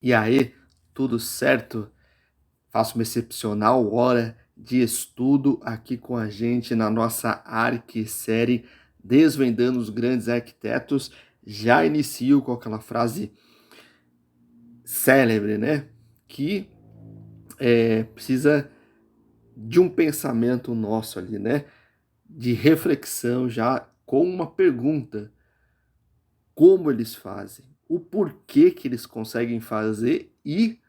E aí, tudo certo? Faço uma excepcional hora de estudo aqui com a gente na nossa Arque-série Desvendando os Grandes Arquitetos. Já inicio com aquela frase célebre, né? Que precisa de um pensamento nosso ali, né? De reflexão já com uma pergunta: como eles fazem? O porquê que eles conseguem fazer e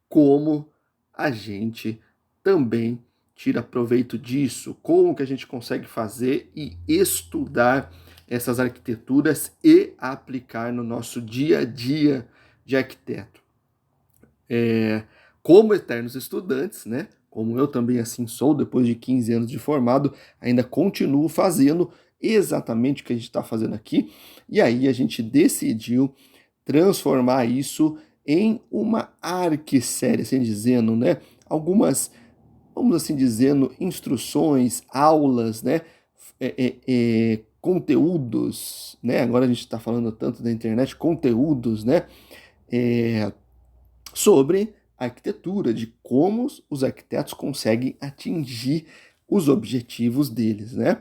como a gente também tira proveito disso, como que a gente consegue fazer e estudar essas arquiteturas e aplicar no nosso dia a dia de arquiteto. Como eternos estudantes, né? Como eu também assim sou, depois de 15 anos de formado, ainda continuo fazendo exatamente o que a gente está fazendo aqui. E aí a gente decidiu transformar isso em uma arquissérie, assim dizendo, né? Algumas, vamos assim dizendo, instruções, aulas, né? Conteúdos, né? Agora a gente está falando tanto da internet, conteúdos, né? É, sobre arquitetura, de como os arquitetos conseguem atingir os objetivos deles, né?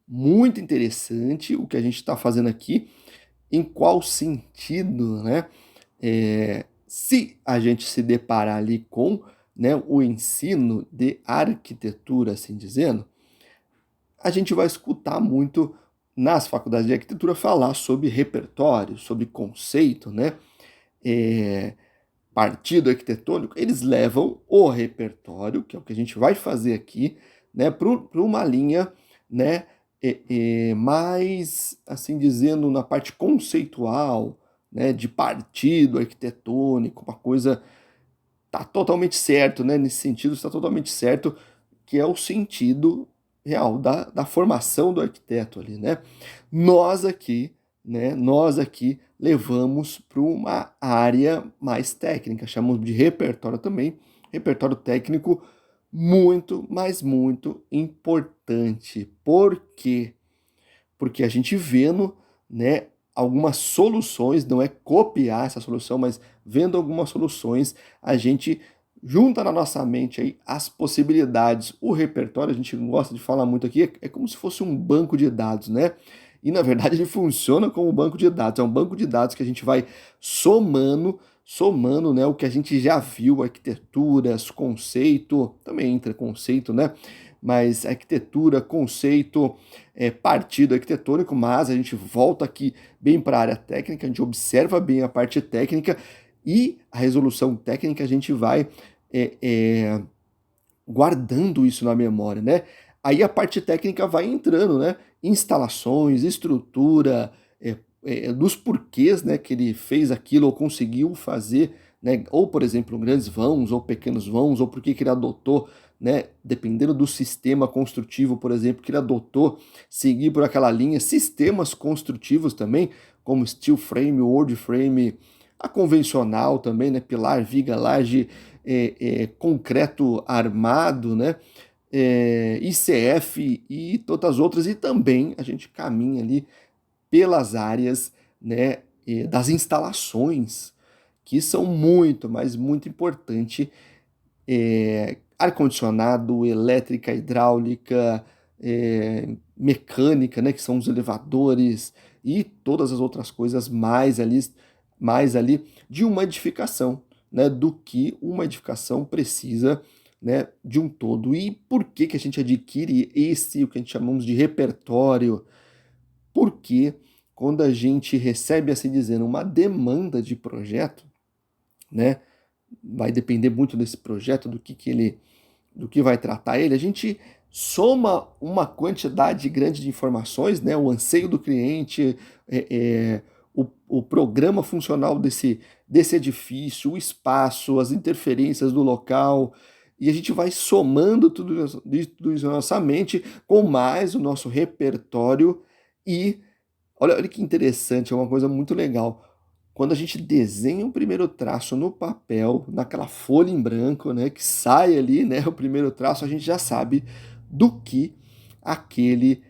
Muito interessante o que a gente está fazendo aqui, em qual sentido, né? Se a gente se deparar ali com, né, o ensino de arquitetura, assim dizendo, a gente vai escutar muito nas faculdades de arquitetura falar sobre repertório, sobre conceito, né? É, partido arquitetônico, eles levam o repertório, que é o que a gente vai fazer aqui, né, para uma linha, né, mais, assim dizendo, na parte conceitual, né, de partido arquitetônico, uma coisa tá totalmente certo, né, nesse sentido está totalmente certo, que é o sentido real da formação do arquiteto ali, né? Nós aqui, né, nós aqui levamos para uma área mais técnica, chamamos de repertório também, repertório técnico muito, mas muito importante. Por quê? Porque a gente vendo, né, algumas soluções, não é copiar essa solução, mas vendo algumas soluções, a gente junta na nossa mente aí as possibilidades. O repertório, a gente gosta de falar muito aqui, é como se fosse um banco de dados, né? E na verdade ele funciona como um banco de dados. É um banco de dados que a gente vai somando, né, o que a gente já viu, arquiteturas, conceito, também entra conceito, né? Mas arquitetura, conceito, partido arquitetônico, mas a gente volta aqui bem para a área técnica, a gente observa bem a parte técnica e a resolução técnica a gente vai é, é, guardando isso na memória, né? Aí a parte técnica vai entrando, né? Instalações, estrutura, dos porquês, né, que ele fez aquilo ou conseguiu fazer, né? Ou, por exemplo, grandes vãos ou pequenos vãos, ou por que ele adotou, né? Dependendo do sistema construtivo, por exemplo, que ele adotou, seguir por aquela linha. Sistemas construtivos também, como steel frame, wood frame, a convencional também, né? Pilar, viga, laje, concreto armado, né? ICF e todas as outras, e também a gente caminha ali pelas áreas, né, das instalações, que são muito, mas muito importante, ar-condicionado, elétrica, hidráulica, mecânica, né, que são os elevadores e todas as outras coisas mais ali de uma edificação, né, do que uma edificação precisa, né, de um todo. E por que que a gente adquire esse, o que a gente chamamos de repertório? Porque quando a gente recebe, assim dizendo, uma demanda de projeto, né, vai depender muito desse projeto, do que vai tratar ele, a gente soma uma quantidade grande de informações, né, o anseio do cliente, o programa funcional desse edifício, o espaço, as interferências do local, e a gente vai somando tudo isso na nossa mente com mais o nosso repertório e olha que interessante, é uma coisa muito legal. Quando a gente desenha o primeiro traço no papel, naquela folha em branco, né, que sai ali, né, o primeiro traço, a gente já sabe do que aquele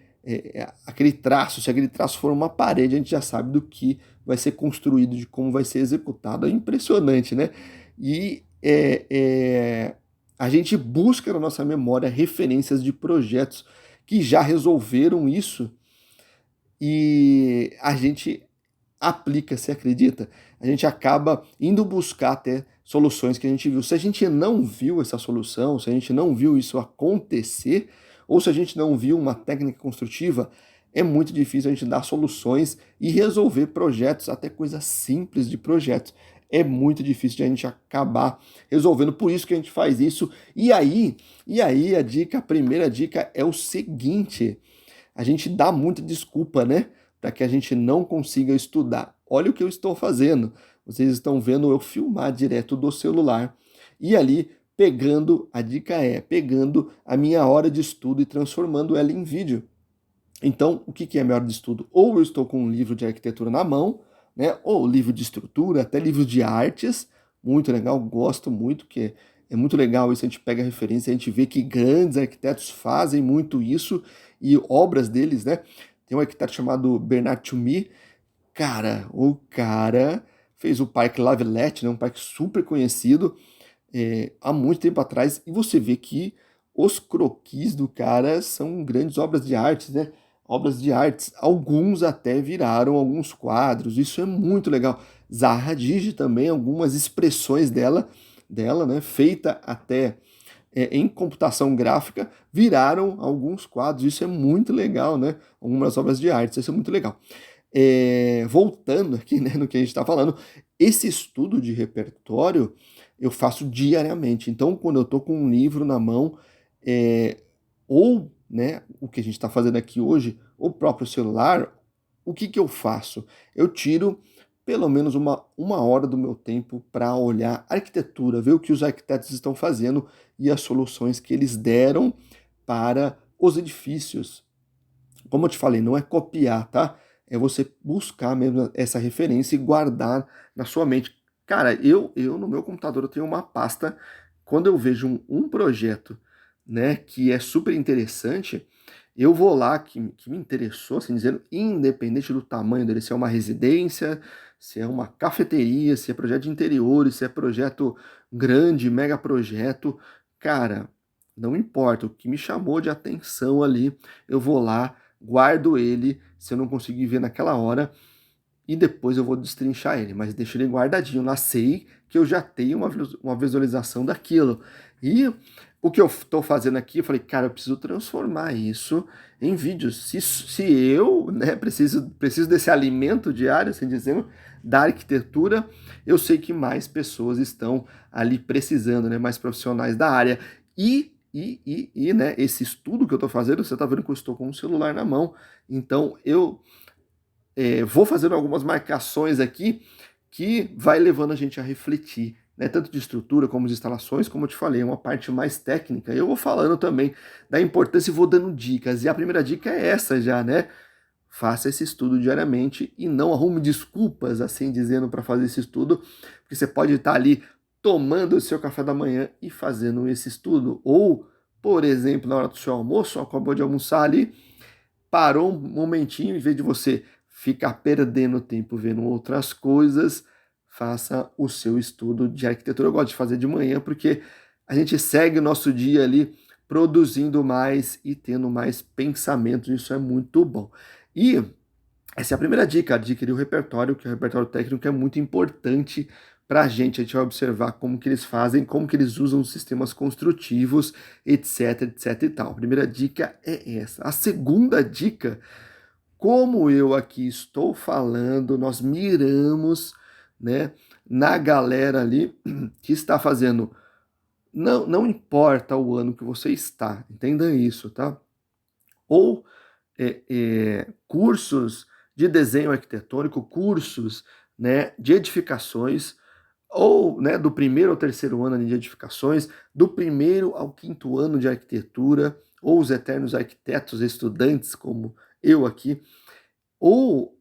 aquele traço, se aquele traço for uma parede, a gente já sabe do que vai ser construído, de como vai ser executado. É impressionante, né? E a gente busca na nossa memória referências de projetos que já resolveram isso e a gente aplica, você acredita? A gente acaba indo buscar até soluções que a gente viu. Se a gente não viu essa solução, se a gente não viu isso acontecer, ou se a gente não viu uma técnica construtiva, é muito difícil a gente dar soluções e resolver projetos, até coisas simples de projetos. É muito difícil de a gente acabar resolvendo, por isso que a gente faz isso. E aí a primeira dica é o seguinte: a gente dá muita desculpa, né? Para que a gente não consiga estudar. Olha o que eu estou fazendo. Vocês estão vendo eu filmar direto do celular e ali pegando, a dica é, pegando a minha hora de estudo e transformando ela em vídeo. Então, o que é a minha hora de estudo? Ou eu estou com um livro de arquitetura na mão, né? Ou livro de estrutura, até livro de artes, muito legal, gosto muito, que é muito legal isso, a gente pega a referência, a gente vê que grandes arquitetos fazem muito isso, e obras deles, né? Tem um arquiteto chamado Bernard Tchoumi, cara, o cara fez o Parque Lavalette, né? Um parque super conhecido, há muito tempo atrás, e você vê que os croquis do cara são grandes obras de arte, né? Obras de artes, alguns até viraram alguns quadros, isso é muito legal. Zaha Hadid também, algumas expressões dela, né, feita até em computação gráfica, viraram alguns quadros, isso é muito legal, né? Algumas obras de arte, isso é muito legal. Voltando aqui, né, no que a gente está falando, esse estudo de repertório eu faço diariamente. Então, quando eu estou com um livro na mão, ou né, o que a gente está fazendo aqui hoje, o próprio celular, o que eu faço? Eu tiro pelo menos uma hora do meu tempo para olhar a arquitetura, ver o que os arquitetos estão fazendo e as soluções que eles deram para os edifícios. Como eu te falei, não é copiar, tá? É você buscar mesmo essa referência e guardar na sua mente. Cara, eu no meu computador eu tenho uma pasta, quando eu vejo um projeto, né, que é super interessante, eu vou lá, que me interessou, assim dizendo, independente do tamanho dele, se é uma residência, se é uma cafeteria, se é projeto de interiores, se é projeto grande, mega projeto, cara, não importa, o que me chamou de atenção ali, eu vou lá, guardo ele, se eu não conseguir ver naquela hora, e depois eu vou destrinchar ele, mas deixo ele guardadinho. Lá sei que eu já tenho uma visualização daquilo. E o que eu estou fazendo aqui, eu falei, cara, eu preciso transformar isso em vídeos. Se eu, né, preciso desse alimento diário, assim dizendo, da arquitetura, eu sei que mais pessoas estão ali precisando, né, mais profissionais da área. Né, esse estudo que eu estou fazendo, você está vendo que eu estou com o celular na mão, então eu vou fazendo algumas marcações aqui que vai levando a gente a refletir, né? Tanto de estrutura como de instalações, como eu te falei, é uma parte mais técnica. Eu vou falando também da importância e vou dando dicas. E a primeira dica é essa já, né? Faça esse estudo diariamente e não arrume desculpas, assim dizendo, para fazer esse estudo, porque você pode estar ali tomando o seu café da manhã e fazendo esse estudo. Ou, por exemplo, na hora do seu almoço, acabou de almoçar ali, parou um momentinho, em vez de você ficar perdendo tempo vendo outras coisas, faça o seu estudo de arquitetura. Eu gosto de fazer de manhã porque a gente segue o nosso dia ali produzindo mais e tendo mais pensamentos, isso é muito bom. E essa é a primeira dica, adquirir o repertório, que o repertório técnico é muito importante para a gente vai observar como que eles fazem, como que eles usam os sistemas construtivos, etc, etc e tal. A primeira dica é essa. A segunda dica, como eu aqui estou falando, nós miramos, né, na galera ali que está fazendo, não importa o ano que você está, entenda isso, tá? Ou cursos de desenho arquitetônico, cursos, né, de edificações, ou né, do primeiro ao terceiro ano de edificações, do primeiro ao quinto ano de arquitetura, ou os eternos arquitetos, estudantes como eu aqui, ou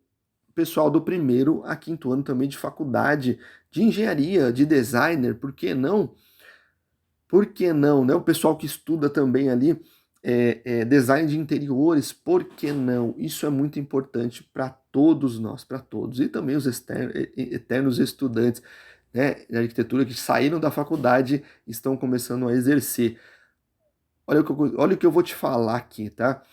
pessoal do primeiro a quinto ano também de faculdade, de engenharia, de designer, por que não? Por que não, né? O pessoal que estuda também ali design de interiores, por que não? Isso é muito importante para todos nós, para todos, e também os eternos estudantes, né, de arquitetura que saíram da faculdade e estão começando a exercer. Olha o que eu vou te falar aqui, tá?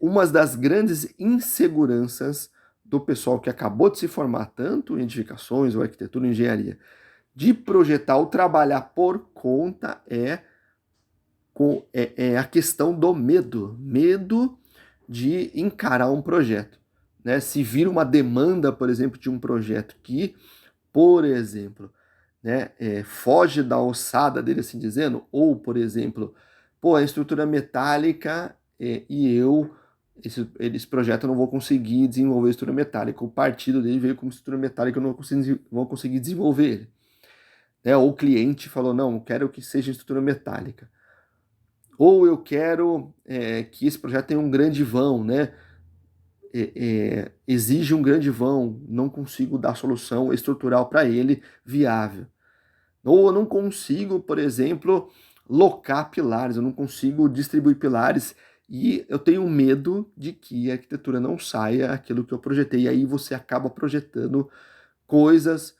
Uma das grandes inseguranças do pessoal que acabou de se formar, tanto em edificações ou arquitetura ou engenharia, de projetar ou trabalhar por conta é a questão do medo. Medo de encarar um projeto. Né? Se vir uma demanda, por exemplo, de um projeto que, por exemplo, né, foge da alçada dele, assim dizendo, ou, por exemplo, pô, a estrutura metálica e esse projeto eu não vou conseguir desenvolver a estrutura metálica. O partido dele veio com estrutura metálica, eu não vou conseguir desenvolver ele. Né? Ou o cliente falou, não, eu quero que seja estrutura metálica. Ou eu quero que esse projeto tenha um grande vão, né? Exige um grande vão, não consigo dar solução estrutural para ele viável. Ou eu não consigo, por exemplo, locar pilares, eu não consigo distribuir pilares e eu tenho medo de que a arquitetura não saia aquilo que eu projetei. E aí você acaba projetando coisas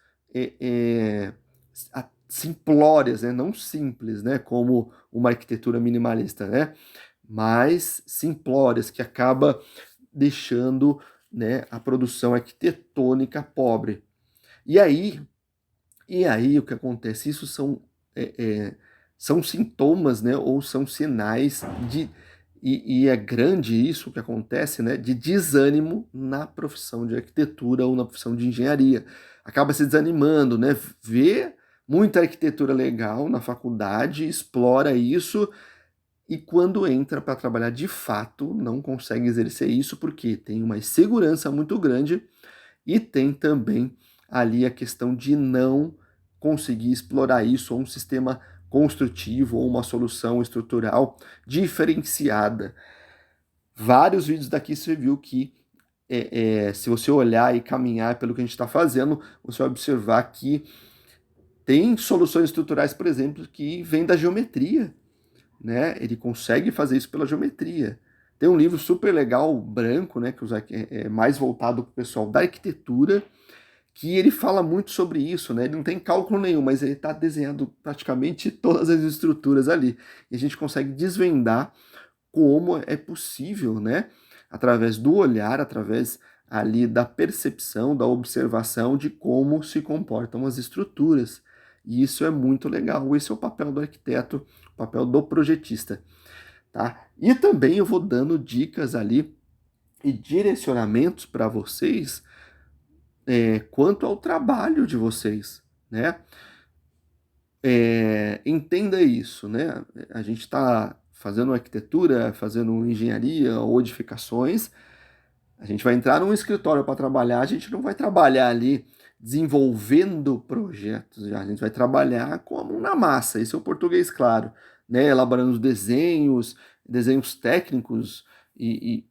simplórias, né? Não simples, né? Como uma arquitetura minimalista, né? Mas simplórias, que acaba deixando, né, a produção arquitetônica pobre. E aí, o que acontece? Isso são sintomas, né, ou são sinais de e é grande isso que acontece, né, de desânimo na profissão de arquitetura ou na profissão de engenharia. Acaba se desanimando, né, vê muita arquitetura legal na faculdade, explora isso e quando entra para trabalhar de fato não consegue exercer isso porque tem uma insegurança muito grande e tem também ali a questão de não conseguir explorar isso ou um sistema construtivo ou uma solução estrutural diferenciada. Vários vídeos daqui você viu que se você olhar e caminhar pelo que a gente está fazendo, você vai observar que tem soluções estruturais, por exemplo, que vêm da geometria, né? Ele consegue fazer isso pela geometria. Tem um livro super legal, branco, né, que é mais voltado para o pessoal da arquitetura, que ele fala muito sobre isso, né? Ele não tem cálculo nenhum, mas ele está desenhando praticamente todas as estruturas ali. E a gente consegue desvendar como é possível, né? Através do olhar, através ali da percepção, da observação de como se comportam as estruturas. E isso é muito legal. Esse é o papel do arquiteto, o papel do projetista, tá? E também eu vou dando dicas ali e direcionamentos para vocês quanto ao trabalho de vocês, né? Entenda isso, né? A gente está fazendo arquitetura, fazendo engenharia ou edificações, a gente vai entrar num escritório para trabalhar, a gente não vai trabalhar ali desenvolvendo projetos, já. A gente vai trabalhar com a mão na massa, esse é o português claro, né? Elaborando os desenhos técnicos e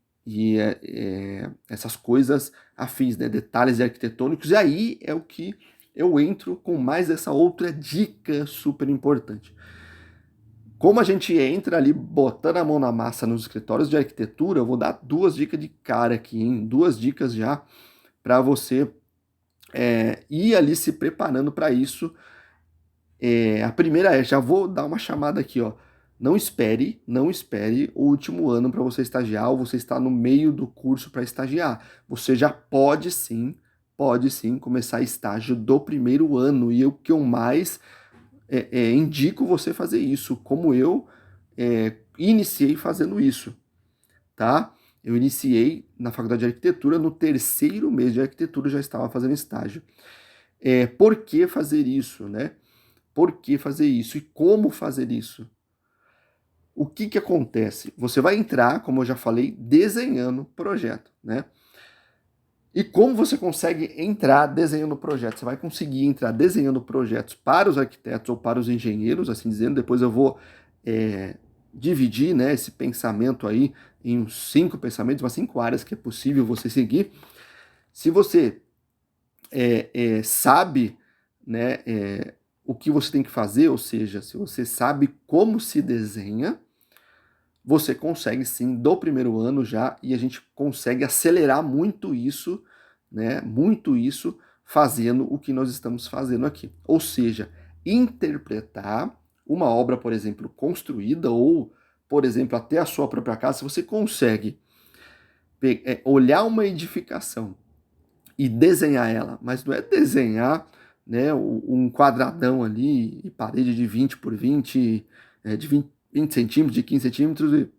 essas coisas afins, né? Detalhes arquitetônicos, e aí é o que eu entro com mais essa outra dica super importante. Como a gente entra ali botando a mão na massa nos escritórios de arquitetura, eu vou dar duas dicas de cara aqui, hein? Duas dicas já para você ir ali se preparando para isso. A primeira já vou dar uma chamada aqui, ó. Não espere o último ano para você estagiar ou você está no meio do curso para estagiar. Você já pode sim começar estágio do primeiro ano. E o que eu mais indico você fazer isso, como eu iniciei fazendo isso, tá? Eu iniciei na faculdade de arquitetura, no terceiro mês de arquitetura eu já estava fazendo estágio. Por que fazer isso, né? Por que fazer isso e como fazer isso? O que que acontece? Você vai entrar, como eu já falei, desenhando projeto, né? E como você consegue entrar desenhando projetos? Você vai conseguir entrar desenhando projetos para os arquitetos ou para os engenheiros, assim dizendo. Depois eu vou dividir, né, esse pensamento aí em uns 5 pensamentos, umas 5 áreas que é possível você seguir. Se você sabe, né, o que você tem que fazer, ou seja, se você sabe como se desenha, você consegue sim do primeiro ano já, e a gente consegue acelerar muito isso, né? Muito isso fazendo o que nós estamos fazendo aqui. Ou seja, interpretar uma obra, por exemplo, construída ou, por exemplo, até a sua própria casa, se você consegue olhar uma edificação e desenhar ela, mas não é desenhar, né, um quadradão ali e parede de 20 por 20, de 20 centímetros, de 15 centímetros e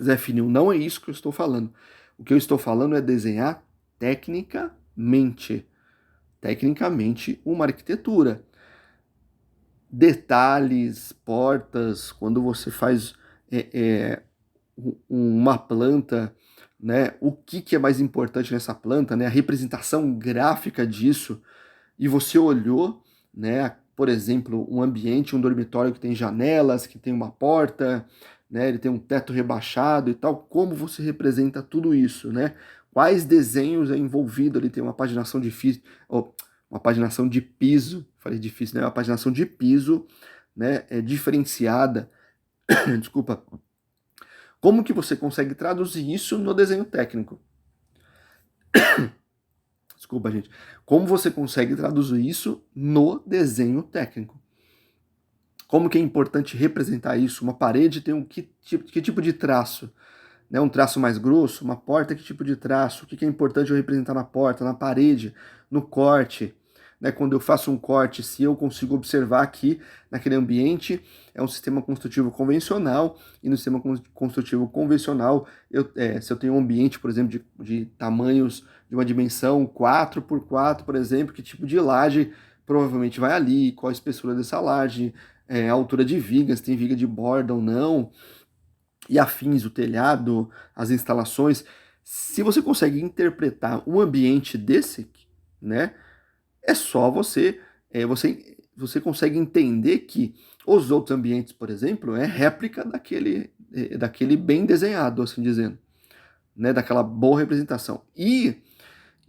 Zé Fininho. Não é isso que eu estou falando. O que eu estou falando é desenhar tecnicamente uma arquitetura. Detalhes, portas, quando você faz uma planta, né? O que é mais importante nessa planta, né? A representação gráfica disso. E você olhou, né? Por exemplo, um ambiente, um dormitório que tem janelas, que tem uma porta, né? Ele tem um teto rebaixado e tal. Como você representa tudo isso, né? Quais desenhos é envolvido? Ele tem uma paginação difícil, uma paginação de piso. Falei difícil, né? Uma paginação de piso, né? Diferenciada. Desculpa. Como que você consegue traduzir isso no desenho técnico? Desculpa, gente. Como você consegue traduzir isso no desenho técnico? Como que é importante representar isso? Uma parede tem que tipo de traço? Né? Um traço mais grosso? Uma porta, que tipo de traço? O que é importante eu representar na porta, na parede, no corte? Né? Quando eu faço um corte, se eu consigo observar que naquele ambiente é um sistema construtivo convencional, e no sistema construtivo convencional, se eu tenho um ambiente, por exemplo, de tamanhos de uma dimensão 4x4, por exemplo, que tipo de laje provavelmente vai ali, qual a espessura dessa laje, a altura de vigas, tem viga de borda ou não, e afins, o telhado, as instalações. Se você consegue interpretar um ambiente desse, né, é só você consegue entender que os outros ambientes, por exemplo, é réplica daquele bem desenhado, assim dizendo, né, daquela boa representação. E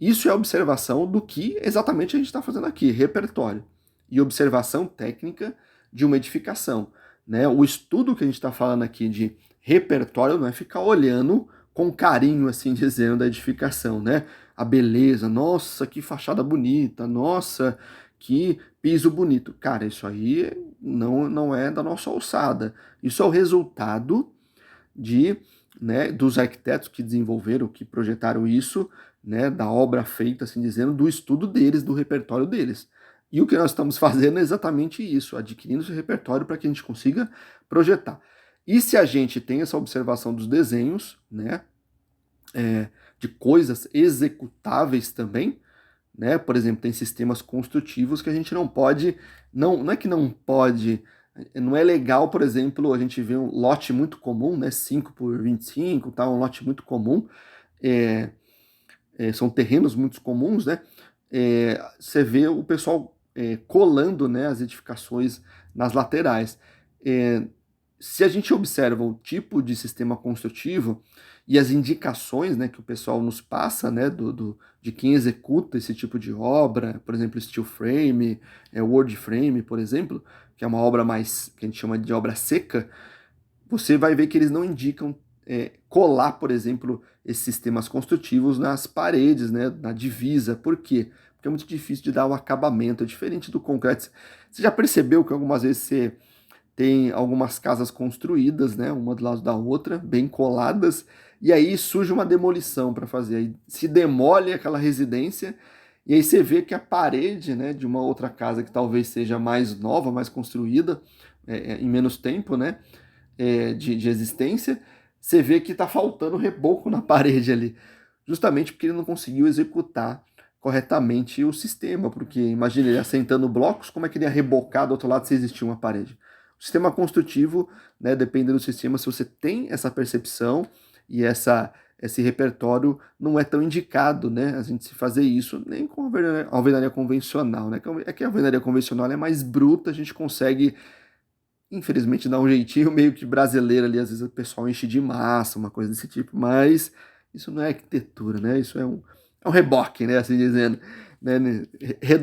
isso é observação do que exatamente a gente está fazendo aqui, repertório e observação técnica de uma edificação. Né? O estudo que a gente está falando aqui de repertório não é ficar olhando com carinho, assim dizendo, da edificação, né? A beleza, nossa, que fachada bonita, nossa, que piso bonito. Cara, isso aí não é da nossa alçada. Isso é o resultado dos arquitetos que desenvolveram, que projetaram isso, né, da obra feita, assim dizendo, do estudo deles, do repertório deles. E o que nós estamos fazendo é exatamente isso, adquirindo esse repertório para que a gente consiga projetar. E se a gente tem essa observação dos desenhos, né, de coisas executáveis também, né, por exemplo, tem sistemas construtivos que a gente não pode, não é que não pode, não é legal, por exemplo, a gente vê um lote muito comum, né, 5x25, tá, um lote muito comum, são terrenos muito comuns, né, você vê o pessoal colando, né, as edificações nas laterais. Se a gente observa o tipo de sistema construtivo e as indicações, né, que o pessoal nos passa, né, de quem executa esse tipo de obra, por exemplo, steel frame, word frame, por exemplo, que é uma obra mais, que a gente chama de obra seca, você vai ver que eles não indicam colar, por exemplo, esses sistemas construtivos nas paredes, né, na divisa. Por quê? Porque é muito difícil de dar o acabamento, é diferente do concreto. Você já percebeu que algumas vezes você tem algumas casas construídas, né, uma do lado da outra, bem coladas, e aí surge uma demolição para fazer. Aí se demole aquela residência, e aí você vê que a parede, né, de uma outra casa que talvez seja mais nova, mais construída, em menos tempo, né, de existência, você vê que está faltando reboco na parede ali, justamente porque ele não conseguiu executar corretamente o sistema, porque imagina ele assentando blocos, como é que ele ia rebocar do outro lado se existia uma parede? O sistema construtivo, né, depende do sistema, se você tem essa percepção e esse repertório, não é tão indicado, né, a gente se fazer isso, nem com a alvenaria convencional, né, é que a alvenaria convencional é mais bruta, a gente consegue infelizmente dá um jeitinho meio que brasileiro ali, às vezes o pessoal enche de massa, uma coisa desse tipo, mas isso não é arquitetura, né? Isso é um reboque, né? Assim dizendo, né?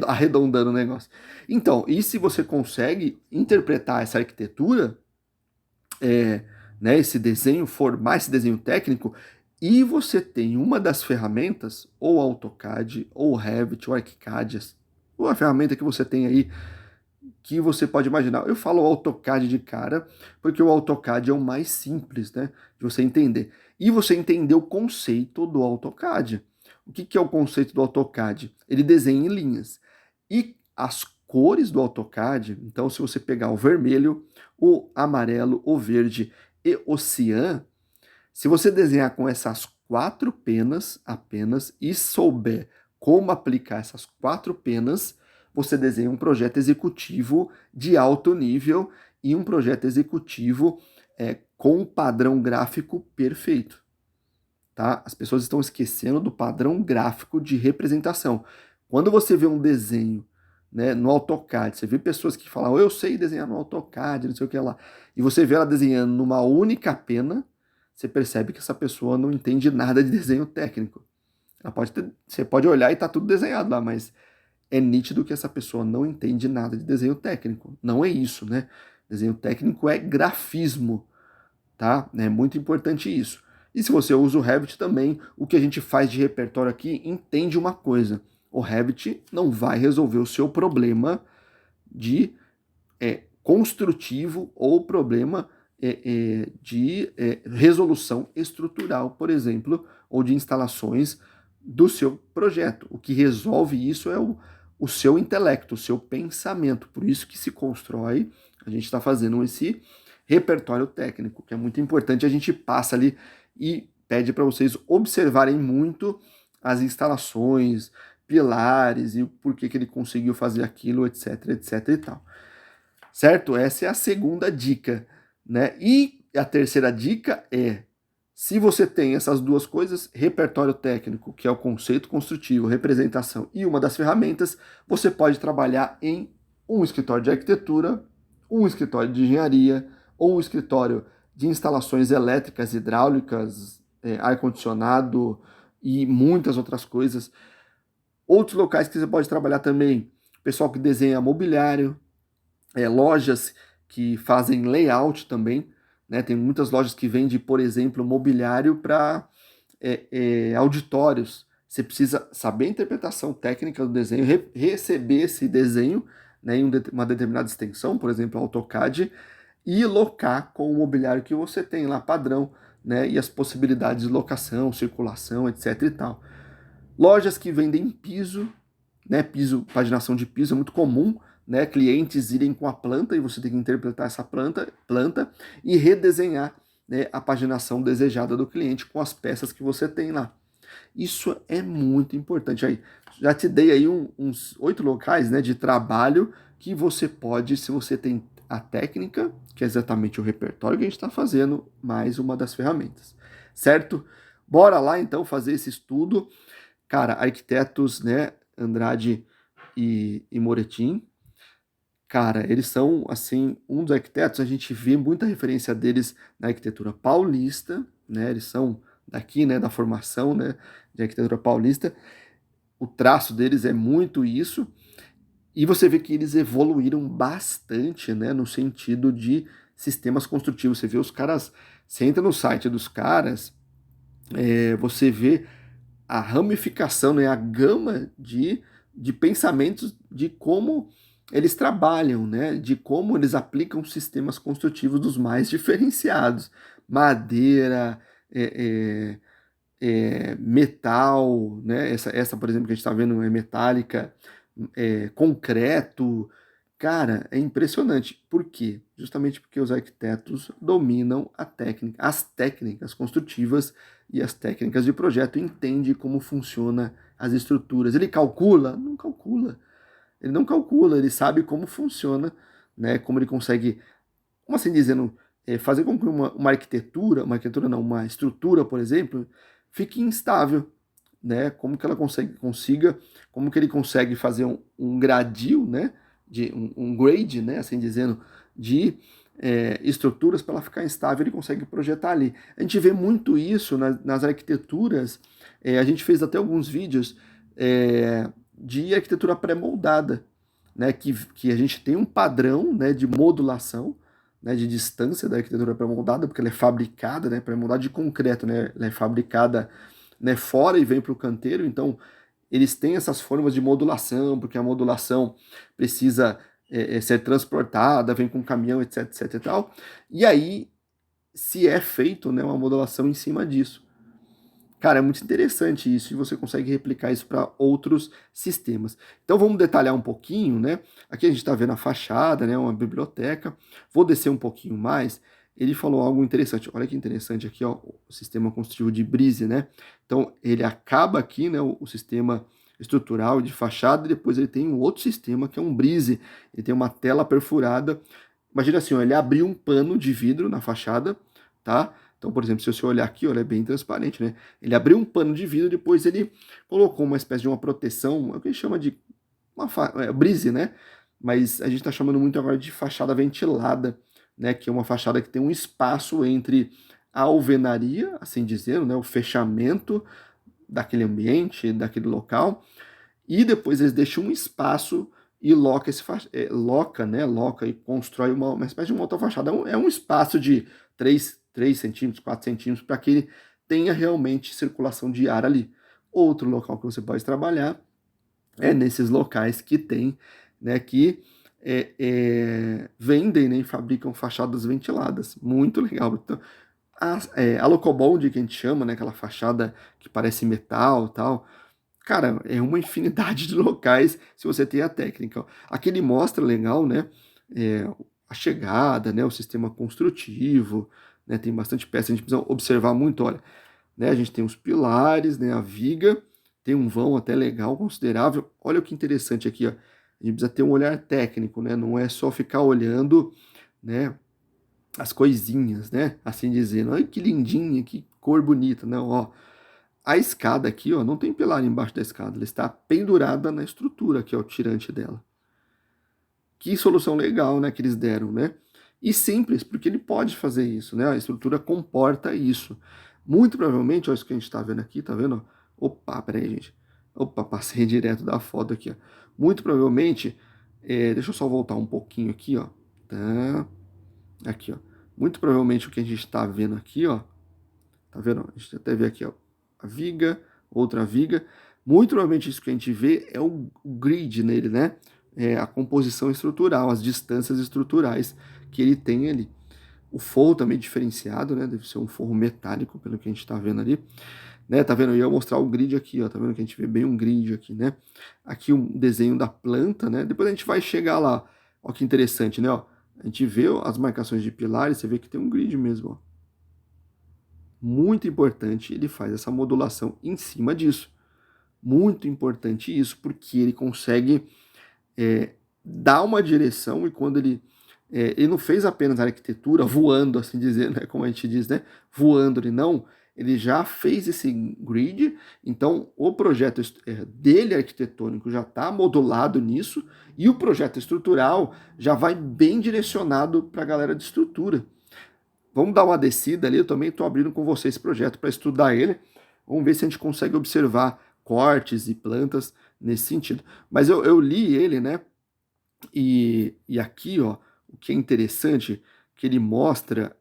Arredondando o negócio. Então, e se você consegue interpretar essa arquitetura né, esse desenho, formar esse desenho técnico, e você tem uma das ferramentas, ou AutoCAD, ou Revit, ou ArchiCAD, ou a ferramenta que você tem aí, que você pode imaginar. Eu falo AutoCAD de cara, porque o AutoCAD é o mais simples, né, de você entender. E você entender o conceito do AutoCAD. O que é o conceito do AutoCAD? Ele desenha em linhas. E as cores do AutoCAD, então se você pegar o vermelho, o amarelo, o verde e o cian, se você desenhar com essas 4 penas apenas e souber como aplicar essas 4 penas, você desenha um projeto executivo de alto nível e um projeto executivo com um padrão gráfico perfeito. Tá? As pessoas estão esquecendo do padrão gráfico de representação. Quando você vê um desenho, né, no AutoCAD, você vê pessoas que falam, eu sei desenhar no AutoCAD, não sei o que lá, e você vê ela desenhando numa única pena, você percebe que essa pessoa não entende nada de desenho técnico. Você pode olhar e tá tudo desenhado lá, mas é nítido que essa pessoa não entende nada de desenho técnico. Não é isso, né? Desenho técnico é grafismo, tá? É muito importante isso. E se você usa o Revit também, o que a gente faz de repertório aqui, entende uma coisa. O Revit não vai resolver o seu problema de construtivo ou problema de resolução estrutural, por exemplo, ou de instalações do seu projeto. O que resolve isso é o seu intelecto, o seu pensamento. Por isso que se constrói, a gente está fazendo esse repertório técnico, que é muito importante, a gente passa ali e pede para vocês observarem muito as instalações, pilares e o porquê que ele conseguiu fazer aquilo, etc, etc e tal. Certo? Essa é a segunda dica, né? E a terceira dica é, se você tem essas duas coisas, repertório técnico, que é o conceito construtivo, representação e uma das ferramentas, você pode trabalhar em um escritório de arquitetura, um escritório de engenharia ou um escritório de instalações elétricas, hidráulicas, ar-condicionado e muitas outras coisas. Outros locais que você pode trabalhar também, pessoal que desenha mobiliário, lojas que fazem layout também, né? Tem muitas lojas que vendem, por exemplo, mobiliário para auditórios. Você precisa saber a interpretação técnica do desenho, receber esse desenho, né, em uma determinada extensão, por exemplo, AutoCAD, e locar com o mobiliário que você tem lá padrão, né, e as possibilidades de locação, circulação, etc e tal. Lojas que vendem piso, né, paginação de piso é muito comum, né, clientes irem com a planta e você tem que interpretar essa planta e redesenhar, né, a paginação desejada do cliente com as peças que você tem lá. Isso é muito importante. Aí, já te dei aí uns 8 locais, né, de trabalho que você pode, se você tem a técnica, que é exatamente o repertório que a gente está fazendo, mais uma das ferramentas, certo? Bora lá então fazer esse estudo. Cara, arquitetos, né, Andrade e Moretin, cara, eles são, assim, um dos arquitetos, a gente vê muita referência deles na arquitetura paulista, né, eles são daqui, né, da formação, né, de arquitetura paulista, o traço deles é muito isso, e você vê que eles evoluíram bastante, né, no sentido de sistemas construtivos, você vê os caras, você entra no site dos caras, você vê a ramificação, né, a gama de pensamentos de como eles trabalham, né, de como eles aplicam sistemas construtivos dos mais diferenciados. Madeira, metal, né, essa, por exemplo, que a gente está vendo é metálica, concreto. Cara, é impressionante. Por quê? Justamente porque os arquitetos dominam as técnicas construtivas e as técnicas de projeto, entende como funciona as estruturas. Ele calcula? Não calcula. Ele não calcula, ele sabe como funciona, né? Como ele consegue, como assim dizendo, fazer com que uma arquitetura não, uma estrutura, por exemplo, fique instável, né? Como que ela consiga, como que ele consegue fazer um gradil, né? De um grade, né? Assim dizendo, de estruturas para ela ficar instável, ele consegue projetar ali. A gente vê muito isso nas arquiteturas. A gente fez até alguns vídeos de arquitetura pré-moldada, né? Que a gente tem um padrão, né? De modulação, né, de distância da arquitetura pré-moldada, porque ela é fabricada, né, pré-moldada de concreto, né, ela é fabricada, né, fora e vem para o canteiro, então eles têm essas formas de modulação, porque a modulação precisa ser transportada, vem com caminhão, etc, etc e tal, e aí se é feito, né, uma modulação em cima disso. Cara, é muito interessante isso e você consegue replicar isso para outros sistemas. Então vamos detalhar um pouquinho, né? Aqui a gente está vendo a fachada, né? Uma biblioteca. Vou descer um pouquinho mais. Ele falou algo interessante. Olha que interessante aqui, ó, o sistema construtivo de Brise, né? Então ele acaba aqui, né? O sistema estrutural de fachada e depois ele tem um outro sistema que é um Brise. Ele tem uma tela perfurada. Imagina assim, ó, ele abriu um pano de vidro na fachada, tá? Então, por exemplo, se você olhar aqui, olha, é bem transparente, né? Ele abriu um pano de vidro, depois ele colocou uma espécie de uma proteção, é o que a gente chama de brise, né? Mas a gente está chamando muito agora de fachada ventilada, né? Que é uma fachada que tem um espaço entre a alvenaria, assim dizendo, né? O fechamento daquele ambiente, daquele local, e depois eles deixam um espaço e loca e constrói uma espécie de uma outra fachada. É um espaço de 3 centímetros, 4 centímetros, para que ele tenha realmente circulação de ar ali. Outro local que você pode trabalhar é nesses locais que tem, né, que vendem, né, e fabricam fachadas ventiladas. Muito legal. Então, a Locobond, que a gente chama, né, aquela fachada que parece metal e tal, cara, é uma infinidade de locais se você tem a técnica. Aqui ele mostra legal, né? A chegada, né? O sistema construtivo, né? Tem bastante peça, a gente precisa observar muito, olha, né? A gente tem os pilares, né? A viga, tem um vão até legal, considerável. Olha o que interessante aqui, ó. A gente precisa ter um olhar técnico, né? Não é só ficar olhando, né? As coisinhas, né? Assim dizendo, ai que lindinha, que cor bonita, não, ó. A escada aqui, ó, não tem pilar embaixo da escada, ela está pendurada na estrutura, que é o tirante dela. Que solução legal, né, que eles deram, né? E simples, porque ele pode fazer isso, né? A estrutura comporta isso. Muito provavelmente, ó, isso que a gente está vendo aqui, tá vendo? Opa, peraí, gente. Opa, passei direto da foto aqui, ó. Muito provavelmente, deixa eu só voltar um pouquinho aqui, ó. Tá. Aqui, ó. Muito provavelmente o que a gente está vendo aqui, ó. Tá vendo? A gente até vê aqui, ó, a viga, outra viga. Muito provavelmente isso que a gente vê é o grid nele, né? É a composição estrutural, as distâncias estruturais que ele tem ali. O forro também diferenciado, né? Deve ser um forro metálico, pelo que a gente está vendo ali. Né? Tá vendo? Eu ia mostrar o grid aqui, ó. Tá vendo que a gente vê bem um grid aqui, né? Aqui um desenho da planta, né? Depois a gente vai chegar lá. Ó que interessante, né? Ó, a gente vê as marcações de pilares, você vê que tem um grid mesmo, ó. Muito importante, ele faz essa modulação em cima disso. Muito importante isso, porque ele consegue dar uma direção e quando ele não fez apenas a arquitetura voando, assim dizer, né, como a gente diz, né, voando, ele já fez esse grid, então o projeto dele arquitetônico já está modulado nisso e o projeto estrutural já vai bem direcionado para a galera de estrutura. Vamos dar uma descida ali, eu também estou abrindo com você esse projeto para estudar ele. Vamos ver se a gente consegue observar cortes e plantas nesse sentido. Mas eu li ele, né? E aqui, ó, o que é interessante, que ele mostra,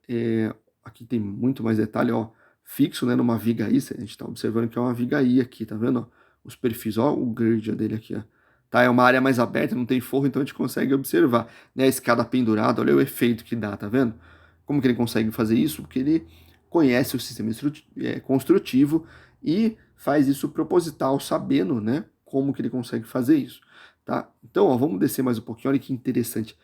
aqui tem muito mais detalhe, ó, fixo, né, numa viga I, a gente está observando que é uma viga I aqui, tá vendo? Ó, os perfis, ó, o grid dele aqui, ó. Tá, é uma área mais aberta, não tem forro, então a gente consegue observar, né, a escada pendurada, olha o efeito que dá, tá vendo? Como que ele consegue fazer isso? Porque ele conhece o sistema construtivo e faz isso proposital, sabendo, né, como que ele consegue fazer isso, tá? Então, ó, vamos descer mais um pouquinho, olha que interessante.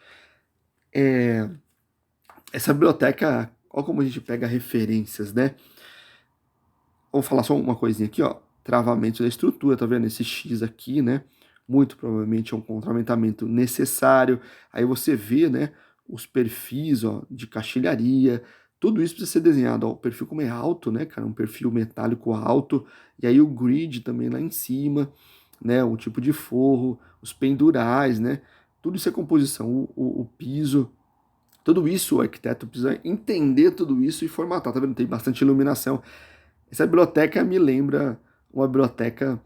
Essa biblioteca, olha como a gente pega referências, né? Vou falar só uma coisinha aqui, ó, travamento da estrutura, tá vendo? Esse X aqui, né? Muito provavelmente é um contraventamento necessário. Aí você vê, né, os perfis, ó, de caixilharia, tudo isso precisa ser desenhado, ó, o perfil como é alto, né, cara, um perfil metálico alto, e aí o grid também lá em cima, né, o tipo de forro, os pendurais, né, tudo isso é composição, o piso, tudo isso o arquiteto precisa entender tudo isso e formatar, tá vendo? Tem bastante iluminação. Essa biblioteca me lembra uma biblioteca,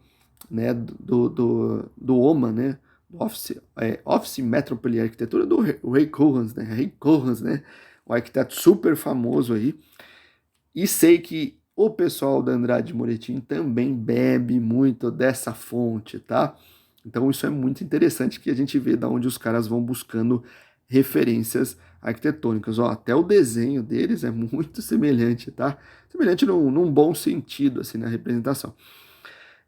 né, do OMA, né, do Office Metropolis Arquitetura do Ray Cohans, né? Ray Cohans, né? Um arquiteto super famoso aí. E sei que o pessoal da Andrade Moretti também bebe muito dessa fonte, tá? Então isso é muito interessante que a gente vê da onde os caras vão buscando referências arquitetônicas. Ó, até o desenho deles é muito semelhante, tá? Semelhante num bom sentido, assim, na representação.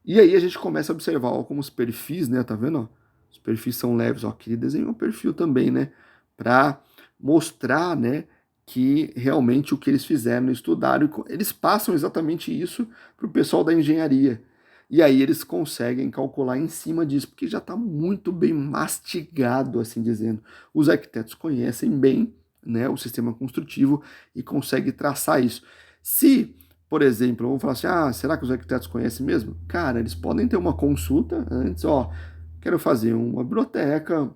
E aí a gente começa a observar, ó, como os perfis, né? Tá vendo? Ó? Os perfis são leves, ó. Aqui ele desenhou um perfil também, né? Para mostrar, né? Que realmente o que eles fizeram, estudaram, eles passam exatamente isso para o pessoal da engenharia. E aí eles conseguem calcular em cima disso, porque já está muito bem mastigado, assim dizendo. Os arquitetos conhecem bem, né, o sistema construtivo e conseguem traçar isso. Se, por exemplo, vamos falar assim, será que os arquitetos conhecem mesmo? Cara, eles podem ter uma consulta antes, ó, quero fazer uma biblioteca,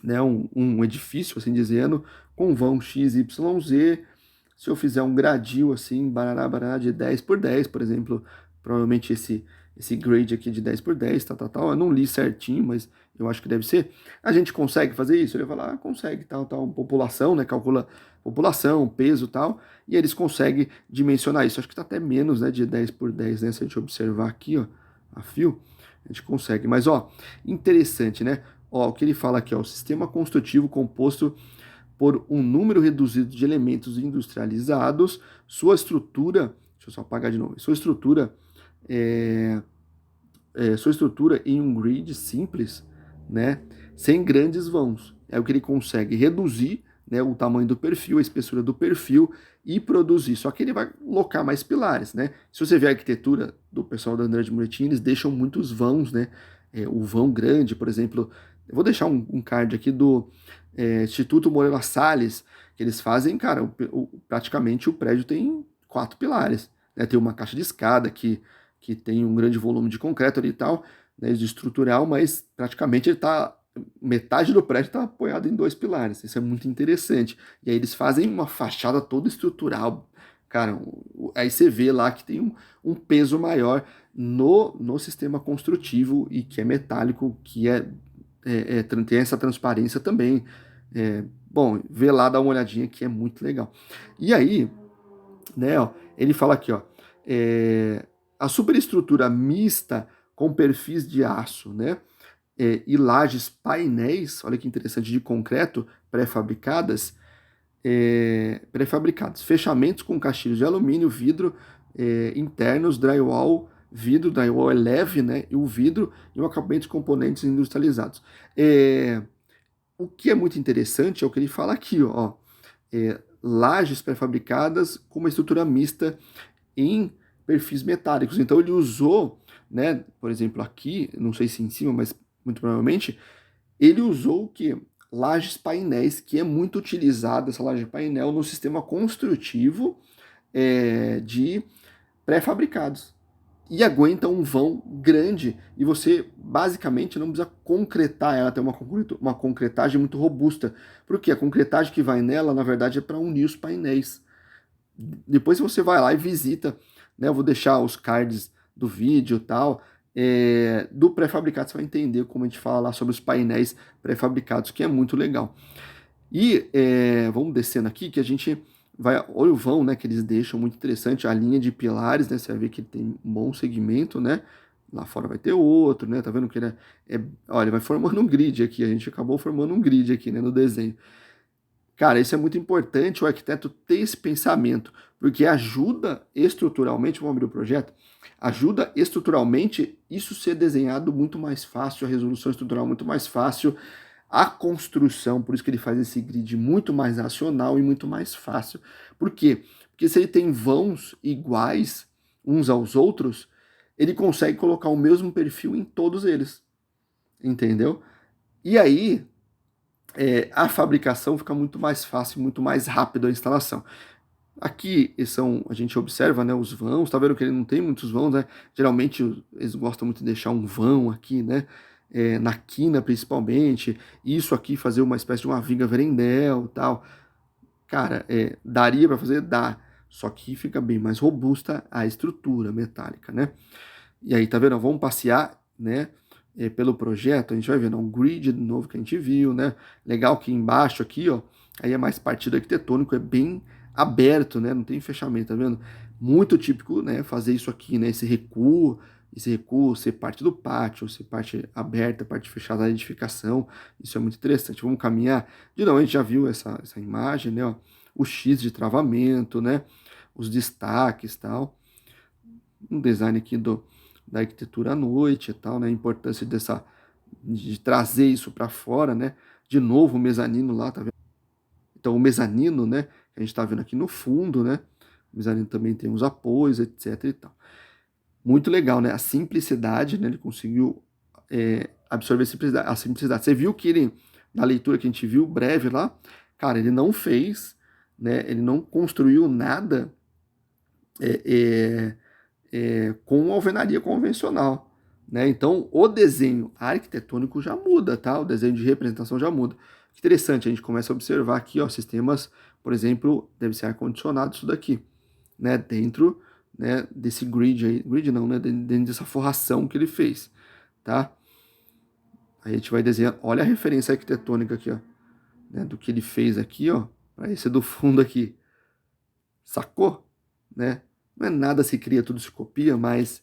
né, um edifício, assim dizendo, com vão x, y, z. Se eu fizer um gradil assim, barará, barará, de 10 por 10, por exemplo, provavelmente esse grade aqui de 10 por 10, tal, tal, tal, eu não li certinho, mas eu acho que deve ser. A gente consegue fazer isso? Ele vai falar, consegue, tal, tal, população, né, calcula população, peso, tal, e eles conseguem dimensionar isso. Acho que está até menos, né, de 10 por 10, né, se a gente observar aqui, ó, a fio, a gente consegue. Mas, ó, interessante, né? Ó, o que ele fala aqui, ó, o sistema construtivo composto por um número reduzido de elementos industrializados, sua estrutura, deixa eu só apagar de novo, é, sua estrutura em um grid simples, né, sem grandes vãos. É o que ele consegue reduzir, né, o tamanho do perfil, a espessura do perfil e produzir. Só que ele vai colocar mais pilares, né? Se você ver a arquitetura do pessoal da Andrade Moretti, eles deixam muitos vãos, né? O vão grande, por exemplo, eu vou deixar um card aqui do Instituto Moreira Salles, que eles fazem, cara, praticamente o prédio tem 4 pilares, né? Tem uma caixa de escada que tem um grande volume de concreto ali e tal, né, de estrutural, mas praticamente metade do prédio está apoiado em 2 pilares. Isso é muito interessante. E aí eles fazem uma fachada toda estrutural. Cara, aí você vê lá que tem um peso maior no sistema construtivo e que é metálico, que tem essa transparência também. Bom, vê lá, dá uma olhadinha que é muito legal. E aí, né, ó, ele fala aqui, ó, a superestrutura mista com perfis de aço, né, e lajes painéis, olha que interessante, de concreto pré-fabricadas, fechamentos com caixilhos de alumínio, vidro, internos, drywall é leve, né, e o vidro e um acabamento de componentes industrializados. O que é muito interessante é o que ele fala aqui, ó, lajes pré-fabricadas com uma estrutura mista em perfis metálicos. Então ele usou, né, por exemplo, aqui, não sei se em cima, mas muito provavelmente, ele usou o que? Lajes painéis, que é muito utilizada essa laje painel no sistema construtivo de pré-fabricados. E aguenta um vão grande e você basicamente não precisa concretar ela, tem uma concretagem muito robusta, porque a concretagem que vai nela, na verdade, é para unir os painéis. Depois você vai lá e visita, né? Eu vou deixar os cards do vídeo e tal. Do pré-fabricado você vai entender como a gente fala lá sobre os painéis pré-fabricados, que é muito legal. E vamos descendo aqui que a gente vai. Olha o vão, né? Que eles deixam muito interessante. A linha de pilares, né? Você vai ver que ele tem um bom segmento, né? Lá fora vai ter outro, né? Tá vendo que ele olha, vai formando um grid aqui. A gente acabou formando um grid aqui, né? No desenho. Cara, isso é muito importante o arquiteto ter esse pensamento, porque ajuda estruturalmente, vamos abrir o projeto, ajuda estruturalmente isso ser desenhado muito mais fácil, a resolução estrutural muito mais fácil, a construção, por isso que ele faz esse grid muito mais racional e muito mais fácil. Por quê? Porque se ele tem vãos iguais uns aos outros, ele consegue colocar o mesmo perfil em todos eles, entendeu? E aí, a fabricação fica muito mais fácil, muito mais rápido a instalação. Aqui a gente observa, né, os vãos, tá vendo que ele não tem muitos vãos, né? Geralmente eles gostam muito de deixar um vão aqui, né? Na quina principalmente, isso aqui fazer uma espécie de uma viga verendel e tal. Cara, daria para fazer? Dá. Só que fica bem mais robusta a estrutura metálica, né? E aí, tá vendo? Vamos passear, né? pelo projeto, a gente vai vendo um grid de novo que a gente viu, né? Legal que embaixo aqui, ó, aí é mais partido arquitetônico, é bem aberto, né? Não tem fechamento, tá vendo? Muito típico, né? Fazer isso aqui, né? Esse recuo ser parte do pátio, ser parte aberta, parte fechada da edificação. Isso é muito interessante. Vamos caminhar. De novo, a gente já viu essa imagem, né? Ó, o X de travamento, né? Os destaques, tal. Um design aqui da arquitetura à noite e tal, né? A importância de trazer isso para fora, né? De novo o mezanino lá, tá vendo? Então o mezanino, né? Que a gente está vendo aqui no fundo, né? O mezanino também tem os apoios, etc e tal. Muito legal, né? A simplicidade, né? Ele conseguiu absorver a simplicidade. Você viu que ele, na leitura que a gente viu, breve lá, cara, ele não fez, né? Ele não construiu nada é, com alvenaria convencional, né? Então, o desenho arquitetônico já muda, tá? O desenho de representação já muda. Interessante, a gente começa a observar aqui, ó, sistemas, por exemplo, deve ser ar-condicionado isso daqui, né? Dentro, né, desse grid aí, grid não, né? Dentro dessa forração que ele fez, tá? Aí a gente vai desenhar, olha a referência arquitetônica aqui, ó, né? Do que ele fez aqui, ó, para esse do fundo aqui. Sacou? Né? Não é nada se cria, tudo se copia, mas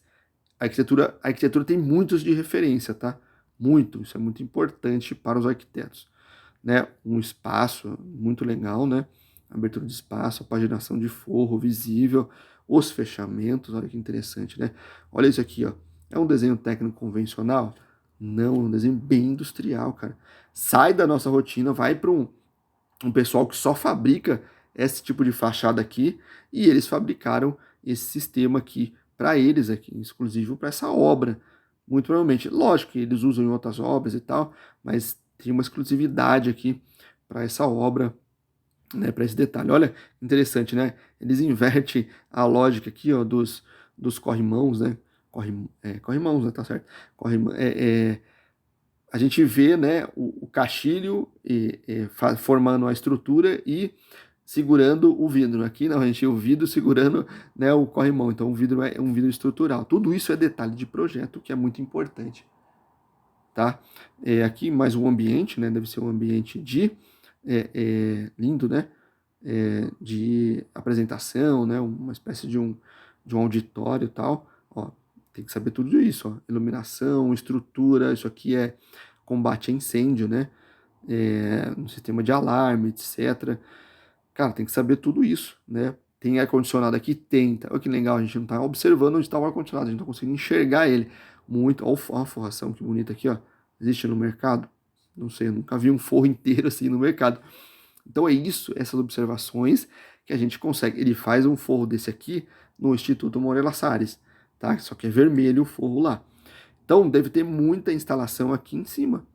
a arquitetura tem muitos de referência, tá? Muito, isso é muito importante para os arquitetos, né? Um espaço muito legal, né? Abertura de espaço, a paginação de forro visível, os fechamentos, olha que interessante, né? Olha isso aqui, ó. É um desenho técnico convencional? Não, é um desenho bem industrial, cara. Sai da nossa rotina, vai para um pessoal que só fabrica esse tipo de fachada aqui, e eles fabricaram esse sistema aqui para eles aqui, exclusivo para essa obra. Muito provavelmente, lógico que eles usam em outras obras e tal, mas tem uma exclusividade aqui para essa obra, né, para esse detalhe. Olha, interessante, né? Eles invertem a lógica aqui, ó, dos corrimãos, né? Corrimãos, né? Tá certo? A gente vê, né, o caixilho formando a estrutura e segurando o vidro. Aqui não, a gente vê o vidro segurando, né, o corrimão. Então o vidro é um vidro estrutural. Tudo isso é detalhe de projeto que é muito importante, tá? Aqui mais um ambiente, né? Deve ser um ambiente lindo, né? De apresentação, né? Uma espécie de um auditório e tal. Ó, tem que saber tudo isso, ó. Iluminação, estrutura, isso aqui é combate a incêndio, né? Um sistema de alarme, etc. Cara, tem que saber tudo isso, né? Tem ar-condicionado aqui? Tem. Olha que legal, a gente não está observando onde está o ar-condicionado, a gente não tá conseguindo enxergar ele. Muito. Olha a forração, que bonita aqui, ó. Existe no mercado? Não sei, eu nunca vi um forro inteiro assim no mercado. Então é isso, essas observações que a gente consegue. Ele faz um forro desse aqui no Instituto Moreira Salles, tá? Só que é vermelho o forro lá. Então deve ter muita instalação aqui em cima,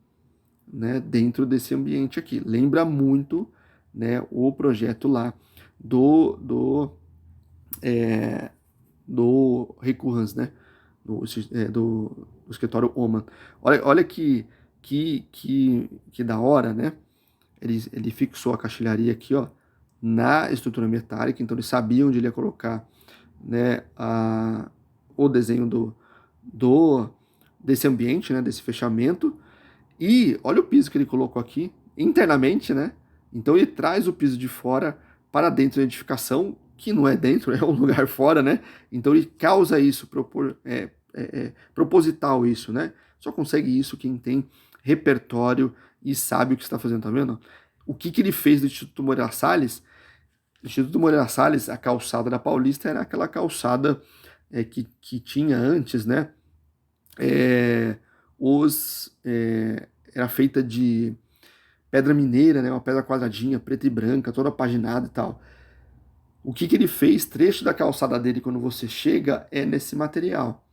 né? Dentro desse ambiente aqui. Lembra muito, né, o projeto lá do Recurrence, né? Do escritório Oman. Olha que da hora, né? Ele fixou a caixilharia aqui, ó, na estrutura metálica, então ele sabia onde ele ia colocar, né, o desenho desse ambiente, né, desse fechamento. E olha o piso que ele colocou aqui, internamente, né? Então ele traz o piso de fora para dentro da edificação, que não é dentro, é um lugar fora, né? Então ele causa isso, proposital isso, né? Só consegue isso quem tem repertório e sabe o que está fazendo, tá vendo? O que ele fez do Instituto Moreira Salles? O Instituto Moreira Salles, a calçada da Paulista era aquela calçada que tinha antes, né? Era feita de pedra mineira, né? Uma pedra quadradinha, preta e branca, toda paginada e tal. O que ele fez? Trecho da calçada dele, quando você chega, é nesse material.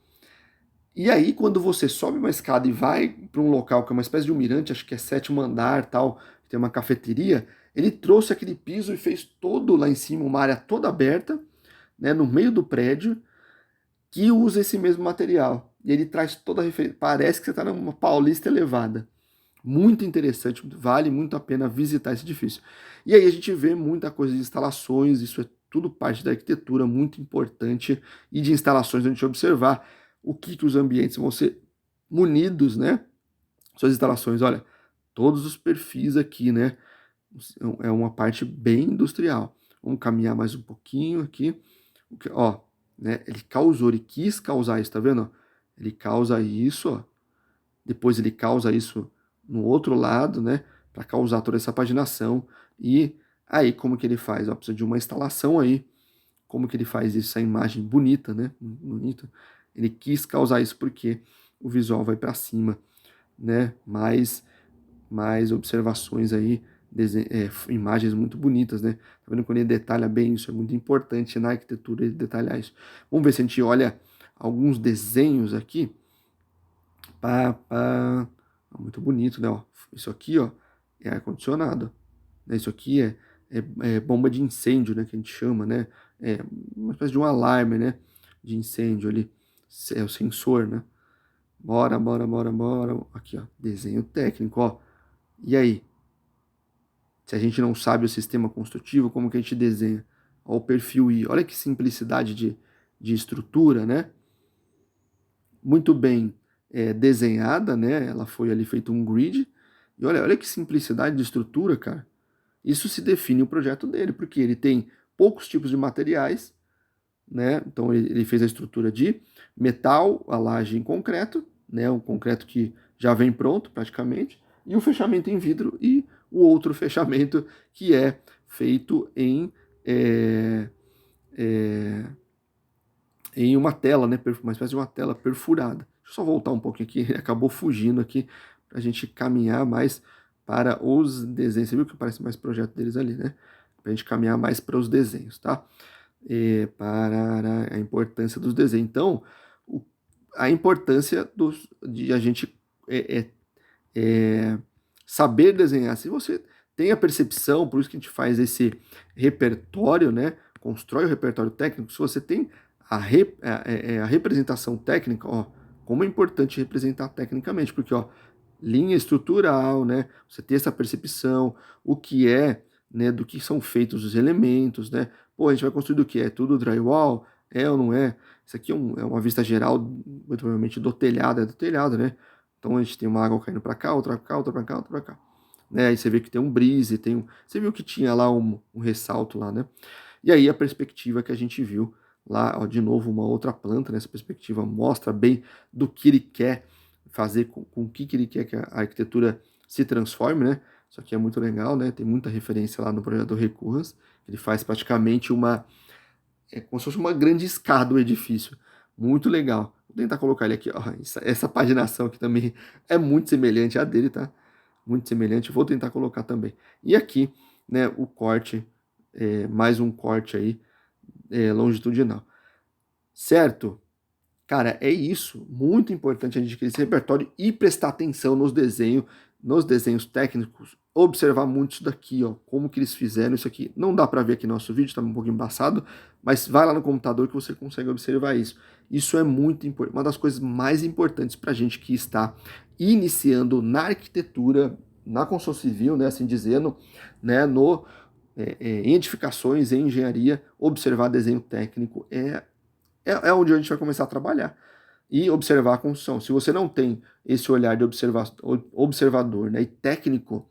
E aí, quando você sobe uma escada e vai para um local que é uma espécie de um mirante, acho que é 7º andar, tal, tem uma cafeteria, ele trouxe aquele piso e fez todo lá em cima, uma área toda aberta, né, no meio do prédio, que usa esse mesmo material. E ele traz toda a referência. Parece que você está numa Paulista elevada. Muito interessante, vale muito a pena visitar esse edifício. E aí a gente vê muita coisa de instalações, isso é tudo parte da arquitetura, muito importante, e de instalações a gente observar o que os ambientes vão ser munidos, né, suas instalações, olha, todos os perfis aqui, né, é uma parte bem industrial. Vamos caminhar mais um pouquinho aqui, ó, né, ele quis causar isso, tá vendo? Ele causa isso, ó, depois ele causa isso no outro lado, né, para causar toda essa paginação, e aí como que ele faz? Ó, precisa de uma instalação aí, como que ele faz isso, essa imagem bonita, né, bonita, ele quis causar isso porque o visual vai para cima, né, mais observações aí, imagens muito bonitas, né, tá vendo quando ele detalha bem isso, é muito importante na arquitetura ele detalhar isso. Vamos ver se a gente olha alguns desenhos aqui, muito bonito, né? Ó, isso aqui, ó, é ar-condicionado. Né? Isso aqui é bomba de incêndio, né? Que a gente chama, né? É uma espécie de um alarme, né? De incêndio ali. É o sensor, né? Bora. Aqui, ó, desenho técnico, ó. E aí? Se a gente não sabe o sistema construtivo, como que a gente desenha? Ó, o perfil I. Olha que simplicidade de estrutura, né? Muito bem desenhada, né? Ela foi ali feito um grid. E olha que simplicidade de estrutura, cara. Isso se define o projeto dele, porque ele tem poucos tipos de materiais, né? Então ele fez a estrutura de metal, a laje em concreto, né? O concreto que já vem pronto praticamente, e o fechamento em vidro e o outro fechamento que é feito é, em uma tela, né? Uma espécie de uma tela perfurada. Deixa eu só voltar um pouquinho aqui, ele acabou fugindo aqui para a gente caminhar mais para os desenhos. Você viu que parece mais projeto deles ali, né? Para a gente caminhar mais para os desenhos, tá? Para a importância dos desenhos. Então, a importância de a gente saber desenhar. Se você tem a percepção, por isso que a gente faz esse repertório, né? Constrói o repertório técnico. Se você tem a representação técnica, ó, como é importante representar tecnicamente, porque ó, linha estrutural, né? Você ter essa percepção, o que é, né? Do que são feitos os elementos, né? Pô, a gente vai construir do que? É tudo drywall? É ou não é? Isso aqui é uma vista geral, muito provavelmente do telhado, é do telhado, né? Então a gente tem uma água caindo para cá, outra para cá, outra para cá, outra para cá. Né? Aí você vê que tem um brise, você viu que tinha lá um ressalto lá, né? E aí a perspectiva que a gente viu lá, ó, de novo uma outra planta, né? Essa perspectiva mostra bem do que ele quer fazer, com o que ele quer que a arquitetura se transforme, né? Isso aqui é muito legal, né? Tem muita referência lá no projeto do Recurrence. Ele faz praticamente como se fosse uma grande escada o edifício. Muito legal. Vou tentar colocar ele aqui, ó. Essa paginação aqui também é muito semelhante à dele, tá? Muito semelhante. Vou tentar colocar também. E aqui, né, o corte, mais um corte aí, longitudinal. Certo? Cara, é isso. Muito importante a gente criar esse repertório e prestar atenção nos desenhos técnicos, observar muito isso daqui, ó, como que eles fizeram isso aqui. Não dá para ver aqui no nosso vídeo, tá um pouco embaçado, mas vai lá no computador que você consegue observar isso. Isso é muito importante, uma das coisas mais importantes para a gente que está iniciando na arquitetura, na construção civil, né, assim dizendo, né, em edificações, em engenharia, observar desenho técnico é onde a gente vai começar a trabalhar e observar a construção. Se você não tem esse olhar de observador, né, e técnico,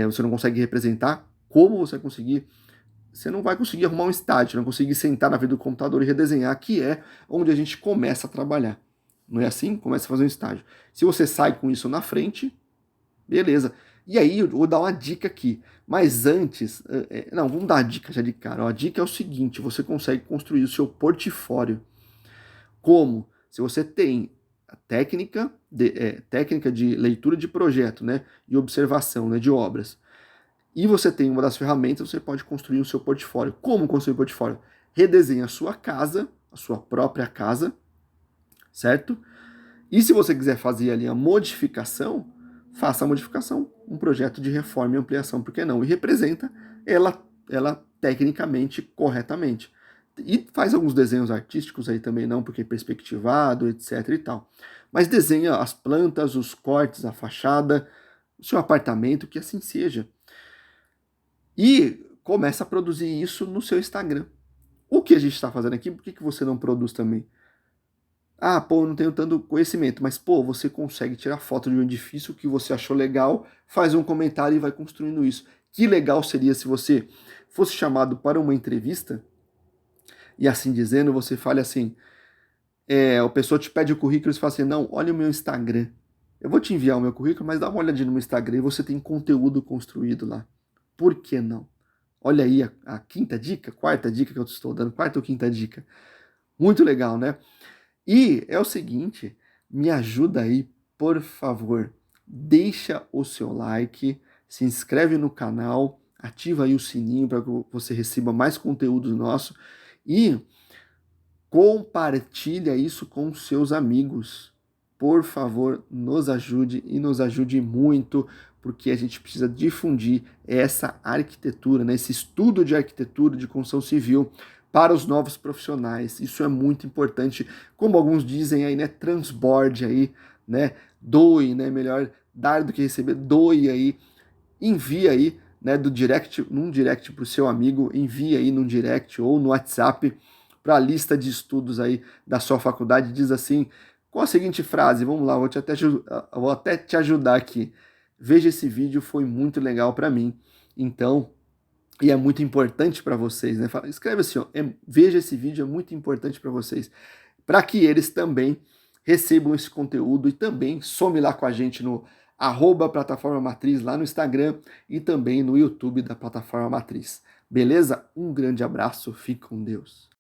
você não consegue representar como você conseguir. Você não vai conseguir arrumar um estádio, não conseguir sentar na frente do computador e redesenhar, que é onde a gente começa a trabalhar. Não é assim? Começa a fazer um estágio. Se você sai com isso na frente, beleza. E aí, eu vou dar uma dica aqui. Mas antes, não, vamos dar a dica já de cara. A dica é o seguinte: você consegue construir o seu portfólio. Como? Se você tem a técnica de leitura de projeto, né, e observação, né, de obras, e você tem uma das ferramentas, você pode construir o seu portfólio. Como construir o portfólio? Redesenha a sua casa, a sua própria casa, certo? E se você quiser fazer ali a modificação, faça a modificação, um projeto de reforma e ampliação, por que não? E representa ela tecnicamente corretamente. E faz alguns desenhos artísticos aí também não, porque é perspectivado, etc e tal. Mas desenha as plantas, os cortes, a fachada, o seu apartamento, que assim seja. E começa a produzir isso no seu Instagram. O que a gente está fazendo aqui, por que você não produz também? Ah, pô, eu não tenho tanto conhecimento, mas pô, você consegue tirar foto de um edifício que você achou legal, faz um comentário e vai construindo isso. Que legal seria se você fosse chamado para uma entrevista e assim dizendo, você fale assim, a pessoa te pede o currículo e você fala assim, não, olha o meu Instagram. Eu vou te enviar o meu currículo, mas dá uma olhadinha no meu Instagram e você tem conteúdo construído lá. Por que não? Olha aí a quinta dica, quarta dica que eu estou dando, quarta ou quinta dica. Muito legal, né? E é o seguinte, me ajuda aí, por favor. Deixa o seu like, se inscreve no canal, ativa aí o sininho para que você receba mais conteúdo nosso e compartilha isso com seus amigos. Por favor, nos ajude e nos ajude muito, porque a gente precisa difundir essa arquitetura, né, esse estudo de arquitetura de construção civil para os novos profissionais. Isso é muito importante, como alguns dizem aí, né, transborde aí, né, doe, né, melhor dar do que receber, doe aí, envia aí, né, do direct, num direct para o seu amigo, envia aí num direct ou no WhatsApp para a lista de estudos aí da sua faculdade, diz assim, com a seguinte frase, vamos lá, vou até te ajudar aqui. Veja esse vídeo, foi muito legal para mim. Então, e é muito importante para vocês, né? Escreve assim, ó, veja esse vídeo, é muito importante para vocês, para que eles também recebam esse conteúdo e também some lá com a gente no @plataforma matriz lá no Instagram e também no YouTube da plataforma matriz. Beleza? Um grande abraço, fique com Deus.